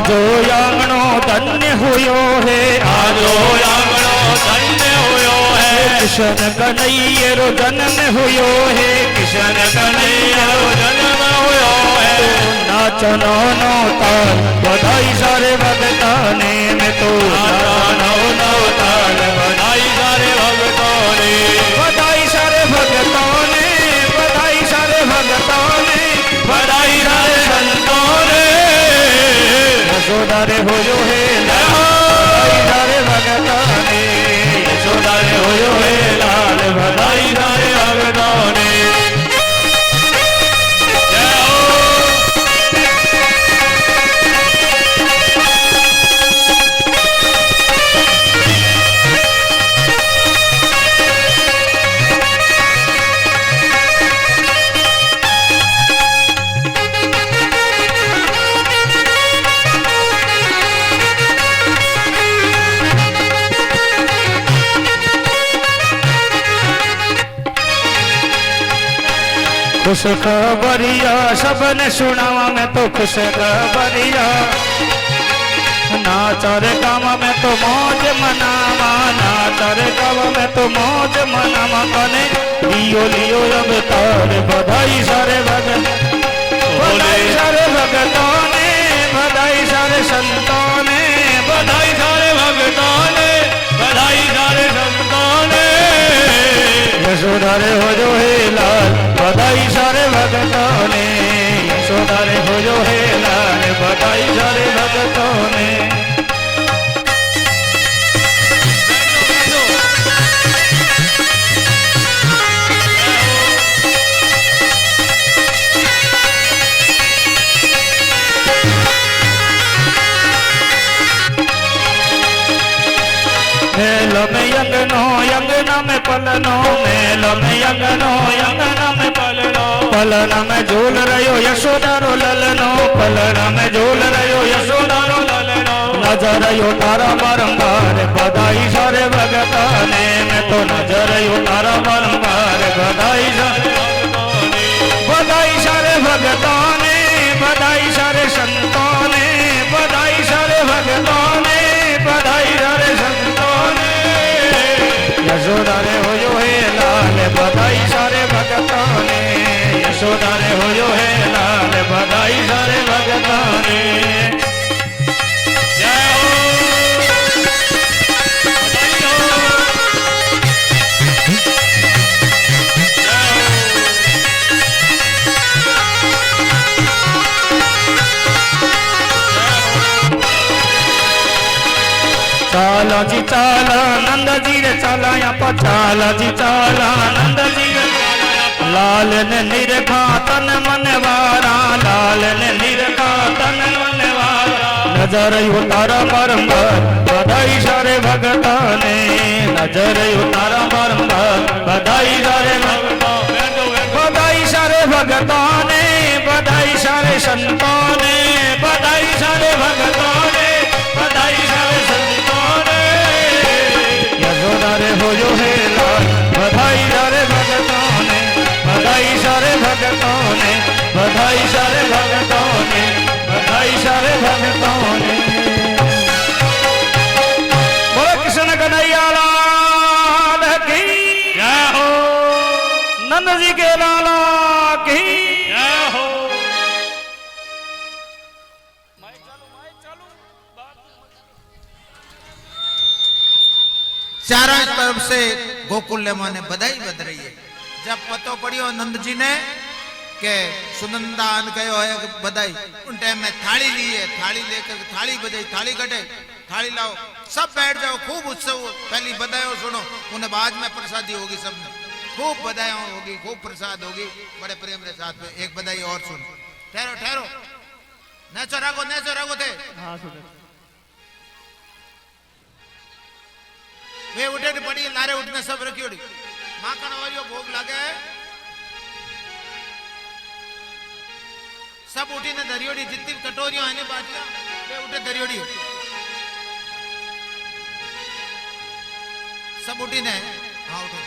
आजो आंगणो धन्य हुयो है, आजो आंगणो धन्य हुयो है। कृष्ण कन्हैया रो जन्म हुयो है, कृष्ण कन्हैया रो जन्म हुयो है। नाचनो नो ताल बधाई सारे भगता ने में तो नाचनो नो ताल बधाई सारे भगतों ने, बधाई सारे भगतों ने, बधाई सारे भगतों ने, बधाई सारे संतों ने। यशोदा रे होयो है बधाई सारे भगतों ने, यशोदा रे होयो है लाल बधाई सारे भगतों ने। जय हो। खुश खबरिया सबने सुनावा में तो खुश खबरिया, नाचर गाँव में तो मौज मनावा, नाचर गाँव में तो मौज मनावा। कने लियो लियो अवतार बधाई सारे भगत, बधाई सारे भगतों ने, बधाई सारे संतों ने, बधाई सारे भगतों ने, बधाई सारे संतों ने। यशोदा रे हो जो है लाल बधाई सारे भगतों ने, यशोदा रे हो जो है लाल बधाई सारे भगतों ने। मेलो में यंगनो यंगना में पलनो, मेलो में यंगनो यंगना में पलनो, पलना में झूल रहो यशोदा रो ललनो, पलना में झूल रहो यशोदा रो ललनो। नजर यो तारा बारंबार बधाई सारे भगता ने, मैं तो नजर यो तारा बारंबार बधाई सारे भगतों ने, बधाई सारे भगतों ने, बधाई सारे संतों ने, बधाई सारे भगतों ने, बधाई सारे संतों ने। यशोदा रे होयो है लाल बधाई सारे भगतों ने, यशोदा रे होयो है लाल बधाई सारे भगतों ने। जय हो। बधाई हो। चाला जी चाला नंद जी रे चाला यहाँ पर, चाला जी चाला नंद जी रे, लाल ने निरखा तन मन वारा, लाल ने निरखा तन मन वारा। नजर उतारा बारंबार बधाई सारे भगता ने, नजर उतारा बारंबार बधाई सारे भगतों, बधाई सारे भगतों ने, बधाई सारे संतों ने, बधाई सारे भगतों ने, बधाई सारे संतों ने। यशोदा रे हो जो है लाल बधाई सारे भगतों ने, बधाई सारे भगतों ने, बधाई सारे भगतों ने, बधाई सारे भगतों ने। बोलो कृष्ण कन्हैया लाल की जय हो। नंद जी के लाला की जय हो। चारों तरफ से गोकुल ने बधाई बध रही है। जब पतो पड़ियो नंद जी ने के सुनंदा आन कहो है बधाई, उन टाइम में थाली ली है, थाली लेकर थाली बजाई, थाली कटे, थाली लाओ, सब बैठ जाओ, खूब उत्सव, पहली बधाई सुनो, उन्हें बाद में प्रसादी होगी, सब में खूब बधाई होगी, खूब प्रसाद होगी, बड़े प्रेम के साथ में। एक बधाई और सुनो, ठहरो ठहरो, नेचो रागो थे। वे उठे पड़ी लारे उठने सब रखी उड़ी, माखन वारियो भोग लागे, सब उठी ने दरियोड़ी, जितनी कटोरियों है बाटिया वे उठे दरियोड़ी, सब उठी ने। हाँ उठो,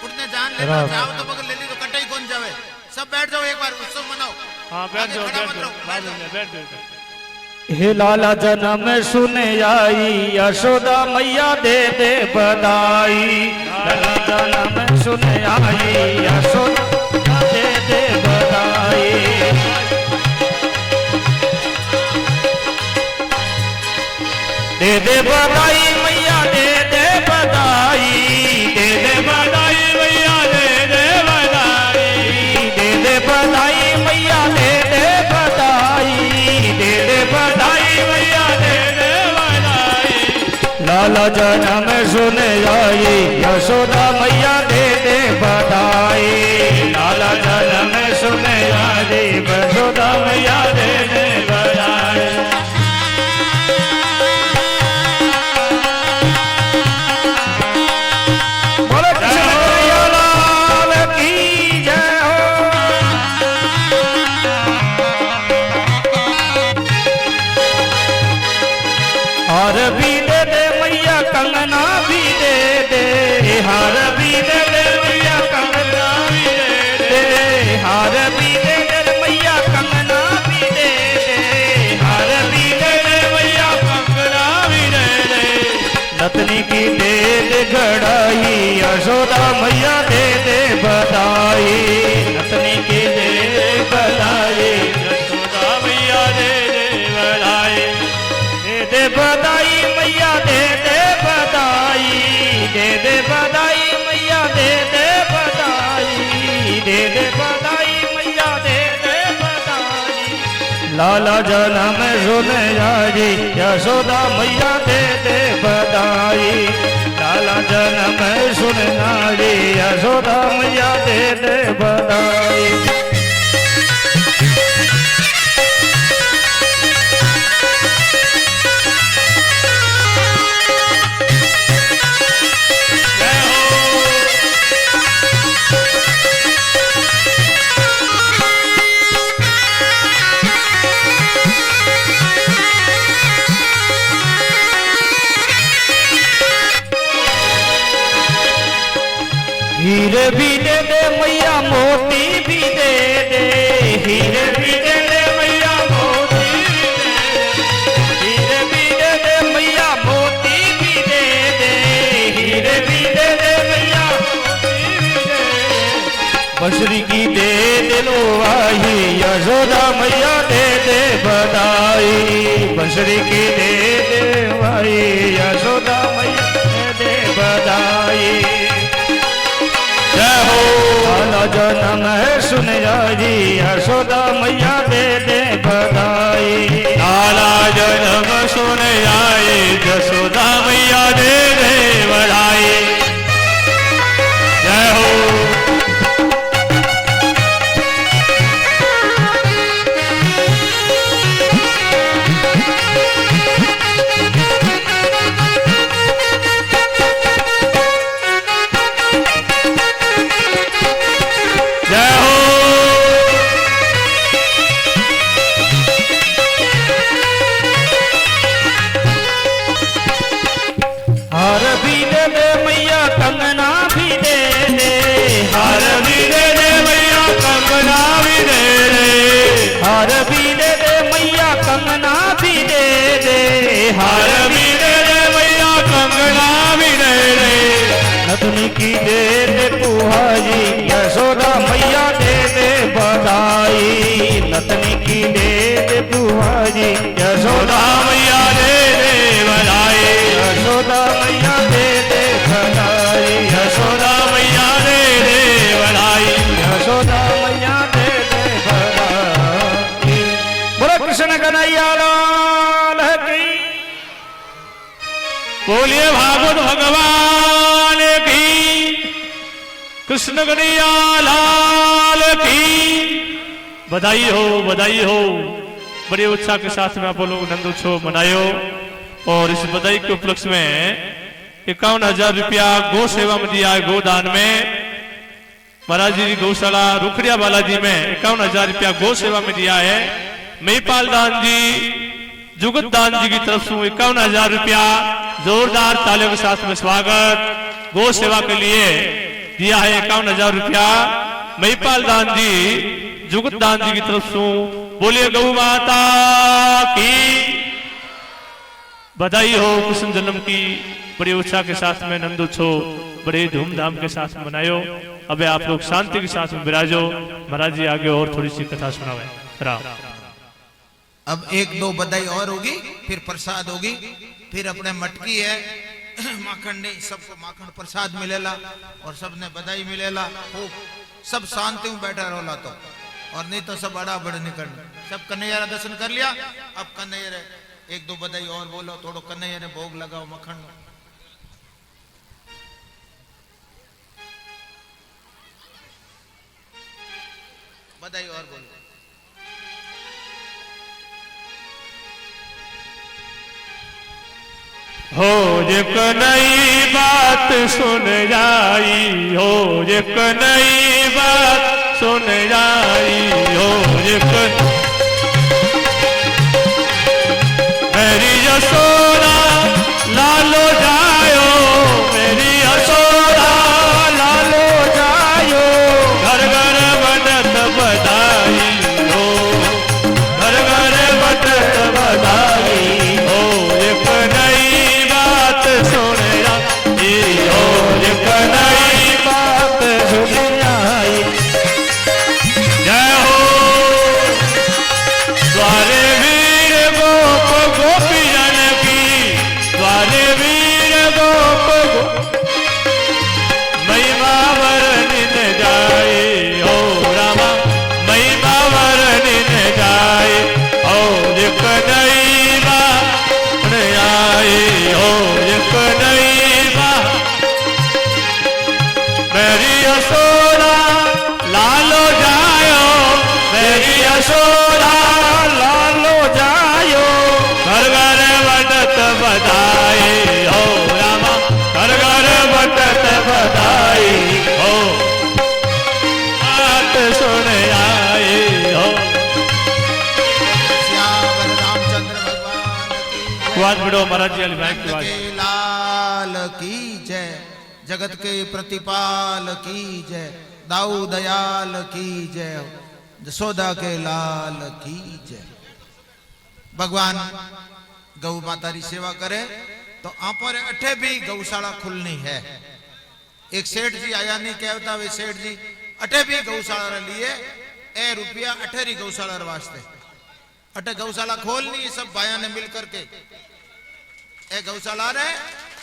उठने जान लेना, जाओ तो बगल ले ली तो कटाई कौन जावे। सब बैठ जाओ, एक बार उत्सव मनाओ। हाँ बैठ जाओ, बैठ जाओ, बैठ जाओ। हे लाला जन्म सुने आई यशोदा मैया दे दे बधाई। लाला जन्म सुने आई यशोदा दे दे बधाई। दे दे बधाई मैया दे दे बधाई। दे दे बधाई मैया दे दे बधाई। दे दे बधाई मैया दे दे बधाई। दे दे बधाई मैया दे दे बधाई। लाला जन्म सुने आई यशोदा मैया दे दे बधाई। लाला जन्म सुने आई यशोदा मैया दे दे बधाई। हार भी दे दे मैया कंगना भी दे दे। हार भी दे दे मैया कंगना भी दे दे। हार भी दे दे मैया कंगना भी दे दे। हार भी दे दे मैया कंगना भी दे दे। नतनी की दे दे घड़ाई यशोदा मैया दे दे बधाई। नतनी की दे दे बधाई यशोदा मैया दे दे बधाई। दे बधाई मैया दे दे बधाई। दे दे बधाई मैया दे दे बधाई। दे दे बधाई मैया दे दे बधाई। लाला जन्म सुने आई यशोदा मैया दे दे बधाई। लाला जन्म सुने आई यशोदा मैया दे दे बधाई। हीरे भी दे दे मैया मोती भी दे दे। हीरे भी दे दे मैया मोती भी दे दे। हीरे भी दे दे मैया मोती भी दे दे। हीरे भी दे दे मैया मोती भी दे दे। बंसुरी की दे दे लो आई यशोदा मैया दे दे बधाई। बंसुरी की दे दे आई यशोदा मैया दे दे बधाई। लाला जन्म सुन आई यशोदा मैया दे दे बधाई। लाला जन्म सुन आई यशोदा मैया दे दे बधाई। जय हो। हार भी दे दे मैया कंगना भी दे दे। हार भी दे दे मैया कंगना भी दे दे। हार भी दे दे मैया कंगना भी दे दे। हार भी दे दे मैया कंगना भी दे दे। नतनी की दे दे पुहारी यशोदा मैया दे दे बधाई। नतनी की दे दे पुहारी यशोदा मैया दे दे बधाई। यशोदा मैया दे दे बधाई। यशोदा मैया दे दे बधाई। यशोदा मैया दे दे बधाई। बोलो कृष्ण कन्हैया लाल की। बोलिए भागवत भगवान की। कृष्ण कन्हैया लाल की। बधाई हो, बधाई हो। बड़े उत्साह के साथ में आप लोग नंद उत्सव मनायो। और इस बधाई के उपलक्ष्य में 51,000 रुपया गौ सेवा में दिया है। गोदान में महाराज जी गौशाला रुखड़िया बालाजी में 51,000 रुपया गौ सेवा में दिया है। महिपाल दान जी, जुगत दान जी की तरफ से 51,000 रुपया जोरदार तालियों के साथ में स्वागत। गौ सेवा के लिए दिया है 51,000 रुपया महिपाल दान जी, जुगत दान जी की तरफ से। बोलिए गौ माता की। बधाई हो कृष्ण जन्म की। बड़ी उत्साह के साथ में नंद उत्सव बड़े धूमधाम के साथ मनायो। अब आप लोग शांति के साथ में विराजो। महाराज जी आगे और थोड़ी सी कथा सुनावे। राम। अब एक दो बधाई और होगी, फिर प्रसाद होगी, फिर अपने मटकी है माखन नहीं, सबको माखन प्रसाद मिलेला और सबने बधाई मिलेला। खूब सब शांति में बैठा रोला तो, और नहीं तो सब बड़ा बड़ निकल। सब कन्हैया दर्शन कर लिया। अब कन्हैया एक दो बधाई और बोलो, थोड़ो कन्हैया ने भोग लगाओ मक्खन। बधाई और बोलो। हो एक नई बात सुन जाई, हो एक नई बात सुन जाई, हो एक मेरी यशोदा लालो जायो, मेरी यशोदा लालो जायो। घर घर बजत बधाई हो, घर घर बजत बधाई हो। एक नई बात सुन आई, हो एक नई बात सुन आई। जय हो द्वारे वीर गोप गोपी जन की, द्वारे वीर गोप महिमा वर्णित जाए, हो रामा महिमा वर्णित जाए। हो एक नई बात आए, हो एक नई बात मेरी यशोदा लालो जायो, मेरी यशोदा लालो जायो। घर घर बटत बधाई हो रामा, घर घर बटत बधाई हो। बात सुन आए हो। श्यावर रामचंद्र भगवान की बात बढ़ो महाराज जी भाई की बात। के लाल की जय, जगत के प्रतिपाल की जय, दाऊ दयाल की जय, जसोदा के लाल की जय। भगवान गौ माता की सेवा करे तो आप पर अठे भी गौशाला खुलनी है। एक सेठ जी आया नहीं कहता वे सेठ जी अठे भी गौशाला लिए ए रुपया अठेरी गौशाला वास्ते अटे गौशाला खोलनी। सब भाइयों ने मिल करके ए गौशाला रे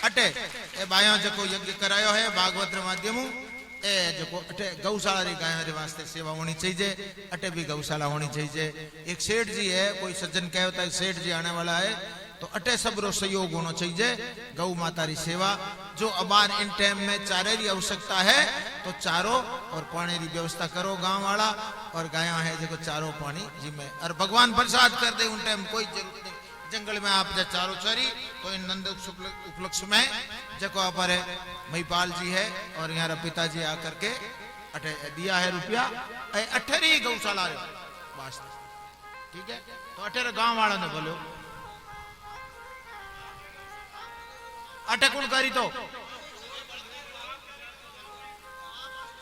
अटे ए भाइयों जो यज्ञ करायो है भागवत माध्यम ए जो अटे गौशाला री गायों रे वास्ते सेवा होनी चाहिए। अटे भी गौशाला होनी चाहिए। एक सेठ जी है, कोई सज्जन कहे होता है सेठ जी आने वाला है तो अटे सब रो सहयोग होना चाहिए। गौ माता री सेवा जो अबार इन टाइम में चारे की आवश्यकता है तो चारों और पानी की व्यवस्था करो गांव वाला, और गाया है जो चारों पानी जिम्मे और भगवान प्रसाद कर दे उन टाइम कोई जरूरत नहीं। जंगल में आप चारों चरी तो इन नंद उपलक्ष्य में जको आप महिपाल जी है और यहाँ पिताजी आकर के अठे दिया है रुपया अठेरी गौशाला वास्ते। ठीक है तो अठेरे गांव वाला ने बोलो अटे कुण करी तो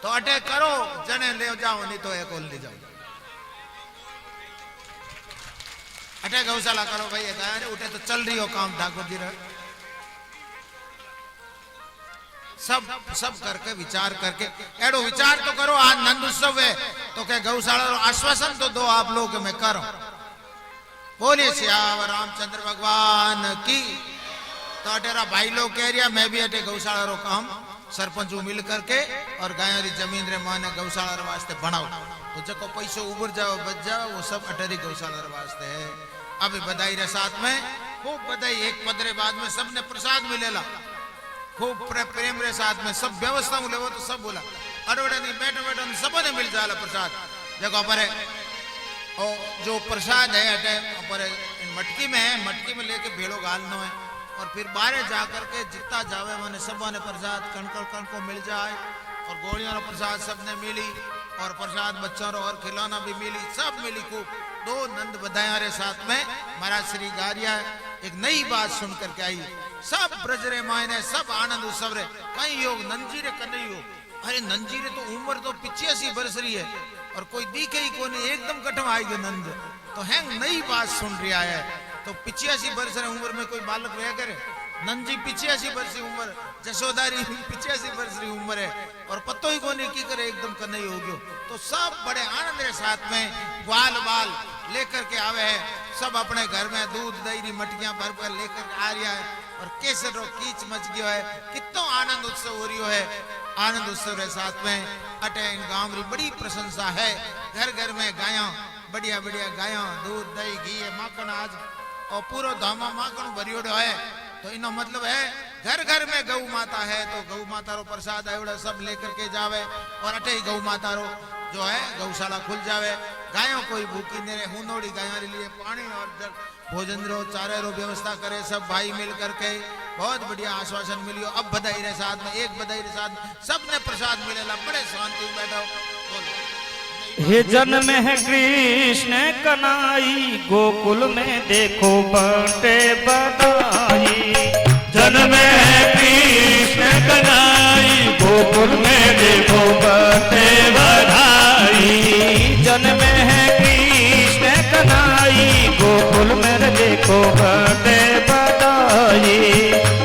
अटे करो जने ले जाओ नहीं तो एक ले जाओ। अटे गौशाला करो भाई उठे तो चल रही हो काम ठाकुर जी सब करके विचार करके एडो विचार तो करो। आज नंद उत्सव है तो क्या गौशाला आश्वासन तो दो आप लोग मैं करो। बोलिए श्यावर रामचंद्र भगवान की। तो अटेरा भाई लोग कह रहा मैं भी अटे गौशाला रो काम सरपंच मिल करके और गायों री जमीन रे माने गौशाला रे वास्ते बनाओ तो जको पैसो उबर जाओ बच जाओ वो सब अटेरी गौशाला रे वास्ते है। अभी बधाई रे साथ में खूब बधाई। एक पदरे बाद में सबने प्रसाद मिलेला खूब प्रेम रे साथ में सब व्यवस्था मिले वो तो सब बोला अरोड़े नहीं बैठो बैठो सबने मिल जाला प्रसाद। देखो पर जो प्रसाद है अटे पर मटकी में है, मटकी में लेके भेड़ो गालना है और फिर बाहर जाकर के जितना जावे मैंने सब ने प्रसाद कण को मिल जाए और गोलियों प्रसाद सबने मिली और प्रसाद बच्चों और खिलौना भी मिली सब मिली खूब। दो नंद बधाया रे साथ में महाराज श्री गारिया एक नई बात सुन करके आई। सब ब्रजरे मायने सब आनंद उत्सव रे कहीं योग नंजीरे कन्हई हो। अरे नंजीरे तो उम्र तो 85 बरस रही है और कोई दिखे ही कोई एकदम कटम आई गए नंद तो हैंग नई बात सुन रहा है। तो 85 वर्ष रे उम्र में कोई बालक रह करे। नंद जी 85 वर्ष की उम्र, जशोदारी 85 वर्ष की उम्र है और पतो ही कोनी की करे एकदम कन्हैया हो गयो। तो सब बड़े आनंद के साथ में ग्वाल बाल लेकर के आवे है, सब अपने घर में दूध दही मटकियां भर भर लेकर आ रहा है और केसर रो कीच मच गयो है। कितो आनंद उत्सव हो रही है। आनंद उत्सव के साथ में अटे इन गांव री बड़ी प्रशंसा है। घर घर में गायों बढ़िया बढ़िया गायों दूध दही घी माखन आज और पूरा धामा माखन भरियोड़ो है। तो इनो मतलब है घर घर में गौ माता है तो गौ माता रो प्रसाद एवड़ा सब लेकर के जावे और अटे ही गौ माता रो जो है गौशाला खुल जावे। गायों कोई भूखी नहीं रहे, हुनोड़ी गायों के लिए पानी और जल भोजन रो चारे रो व्यवस्था करे सब भाई मिल करके। बहुत बढ़िया आश्वासन मिलियो। अब बधाई रे साथ में एक बधाई रे साथ सबने प्रसाद मिलेला, बड़े शांति बैठो। बोलो हे जन्म है कृष्ण कनाई गोकुल में देखो बटे बधाई। जन्म है कृष्ण कन्हैया गोकुल में देखो बटे बधाई। जन्म है कृष्ण कनाई गोकुल में देखो बटे बधाई।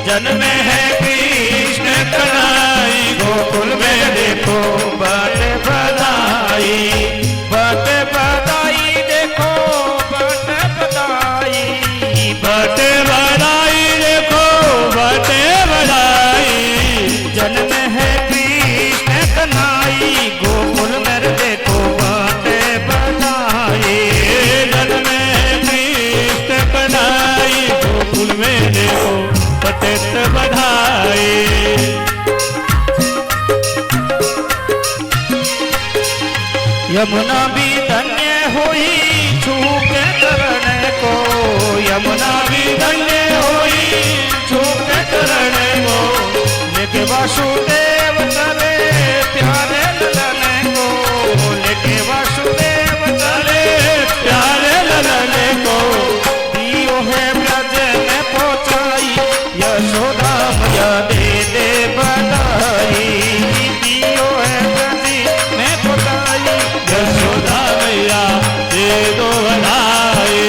जन्म है कृष्ण कन्हैया गोकुल में देखो बटे बधाई। बटे बधाई देखो बटे बधाई। बटे बधाई देखो बटे बधाई। जन्म है कृष्ण कन्हैया गोकुल में देखो बटे बधाई। जन्म है कृष्ण कन्हैया गोकुल में देखो बटे बधाई। यमुना भी धन्य हुई छूके करने को। यमुना भी धन्य हुई छूके करने को। लेके वासुदेव करे प्यारे ललन को। लेके वासुदेव करे प्यारे ललन को। दियो है ब्रज में पहुंचाई यशोदा मैया दे दे बधाई। दियो है ब्रज में पहुंचाई यशोदा मैया दे दो बधाई।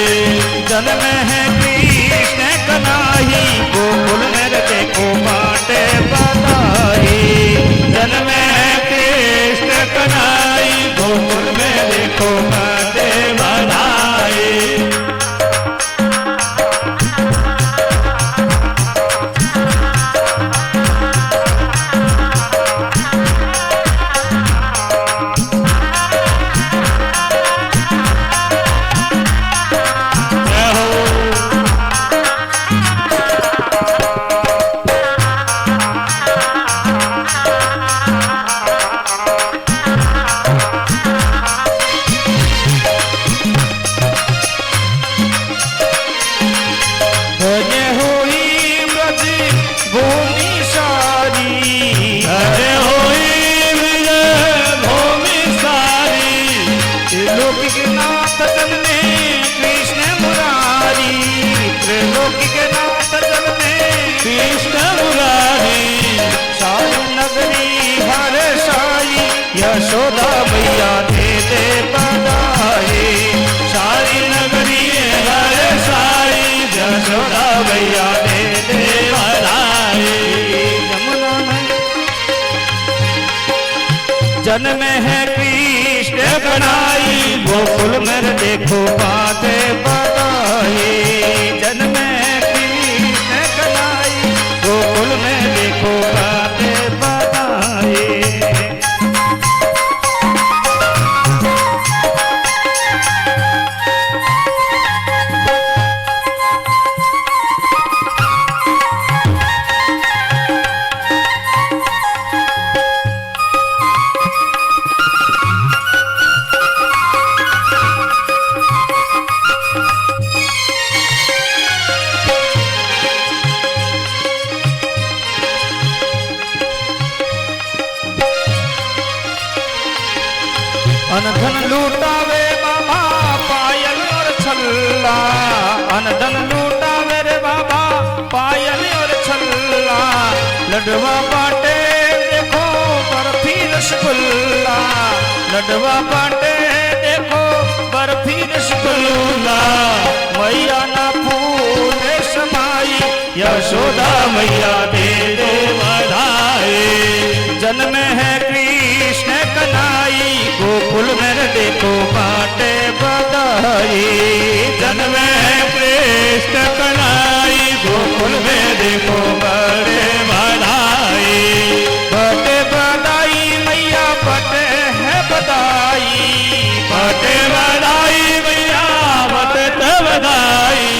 जन्म है कृष्ण कन्हैया गोकुल में देखो बाटे बधाई। जन्म है कृष्ण कन्हैया गोकुल में देखो बटे बधाई। धन्य हुई ब्रज भूमि सारी। अरे होई विजय भूमि सारी। त्रिलोकी के नाथ जन्मे कृष्ण मुरारी। त्रिलोकी के नाथ जन्मे कृष्ण मुरारी। सारी नगरी हर साई यशोदा मैया दे दे बधाई। सारी नगरी हर साई यशोदा मैया दे दे बधाई। यमुना में जन्म है कृष्ण कन्हैया गोकुल में देखो बाटे बधाई। जन्म है कृष्ण कन्हैया गोकुल में देखो बाटे बधाई। अनधन लूटावे बाबा पायल और छल्ला। अनधन लूटावे रे बाबा पायल और छल्ला। लडवा बाटे देखो बर्फी रसगुल्ला। लडवा बाटे देखो बर्फी रसगुल्ला। मैया ना फूल मैया दे दो बधाई जन्म है कृष्ण कन्हई गोकुल में देखो बाटे बधाई जन्म कृष्ण कन्हई गोकुल में देखो बड़े बधाई बटे बधाई मैया बटे है बधाई बटे बधाई मैया बटे बधाई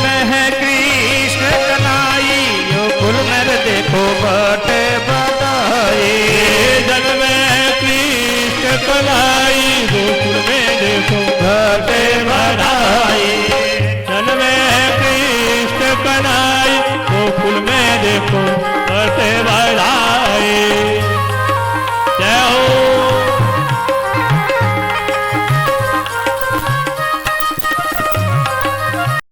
में है कृष्ण कन्हई गोकुल में देखो बटे बधाई जन्म कृष्ण कन्हई गोकुल में देखो बटे बधाई जन्म कृष्ण कन्हई गोकुल में देखो